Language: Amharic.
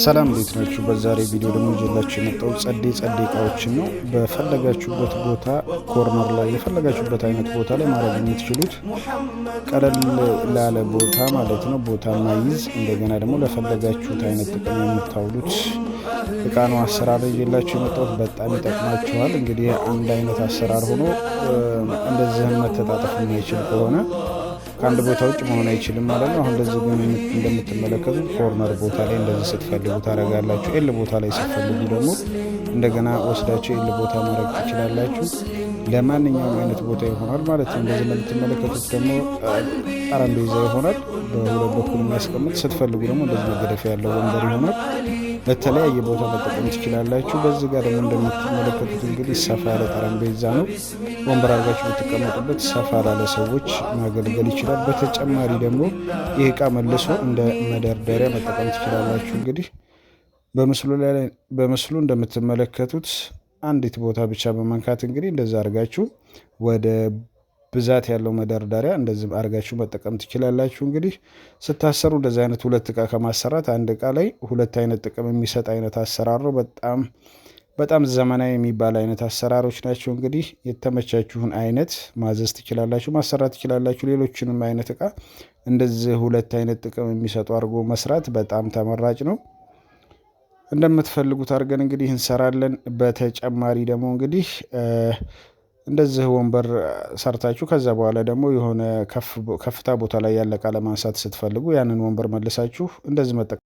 ሰላም እንዴት ናችሁ? በዛሬ ቪዲዮ ደግሞ ይዤላችሁ የመጣው ጸዴ እቃዎችን ነው። በፈለጋችሁበት ቦታ ኮርነር ላይ የፈለጋችሁበት አይነት ቦታ ላይ ማድረግ የምትችሉት ቀለል ላለ ቦታ ማለት ነው። ቦታ ማይዝ እንደገና ደግሞ ለፈለጋችሁት አይነት ጥቅም የምታውሉት እቃ ነው። አሰራር ይዤላችሁ የመጣሁት በጣም ይጠቅማችኋል። እንግዲህ አንድ አይነት አሰራር ሆኖ እንደዚህ መተጣጠፍ የማይችል ከሆነ ከአንድ ቦታ ውጭ መሆን አይችልም ማለት ነው። አሁን እንደዚህ ግን እንደምትመለከቱት ኮርነር ቦታ ላይ እንደዚህ ስትፈልጉ ታደርጋላችሁ። ኤል ቦታ ላይ ስትፈልጉ ደግሞ እንደገና ወስዳችሁ ኤል ቦታ ማድረግ ትችላላችሁ። ለማንኛውም አይነት ቦታ ይሆናል ማለት ነው። እንደዚህ እንደምትመለከቱት ደግሞ ጠረጴዛ ይሆናል። በሁለት በኩል የሚያስቀምጥ ስትፈልጉ ደግሞ እንደዚህ መገደፊያ ያለው ወንበር ይሆናል። ለተለያየ ቦታ መጠቀም ትችላላችሁ። በዚህ ጋር ደግሞ እንደምትመለከቱት እንግዲህ ሰፋ ያለ ጠረጴዛ ነው። ወንበር አድርጋችሁ ብትቀመጡበት ሰፋ ላለ ሰዎች ማገልገል ይችላል። በተጨማሪ ደግሞ ይህ እቃ መልሶ እንደ መደርደሪያ መጠቀም ትችላላችሁ። እንግዲህ በምስሉ እንደምትመለከቱት አንዲት ቦታ ብቻ በመንካት እንግዲህ እንደዛ አድርጋችሁ ወደ ብዛት ያለው መደርደሪያ እንደዚህ አድርጋችሁ መጠቀም ትችላላችሁ። እንግዲህ ስታሰሩ እንደዚህ አይነት ሁለት እቃ ከማሰራት አንድ እቃ ላይ ሁለት አይነት ጥቅም የሚሰጥ አይነት አሰራር ነው። በጣም ዘመናዊ የሚባል አይነት አሰራሮች ናቸው። እንግዲህ የተመቻችሁን አይነት ማዘዝ ትችላላችሁ፣ ማሰራት ትችላላችሁ። ሌሎችንም አይነት እቃ እንደዚህ ሁለት አይነት ጥቅም የሚሰጡ አድርጎ መስራት በጣም ተመራጭ ነው። እንደምትፈልጉት አድርገን እንግዲህ እንሰራለን። በተጨማሪ ደግሞ እንግዲህ እንደዚህ ወንበር ሰርታችሁ ከዛ በኋላ ደግሞ የሆነ ከፍታ ቦታ ላይ ያለ እቃ ለማንሳት ስትፈልጉ ያንን ወንበር መልሳችሁ እንደዚህ መጠቀም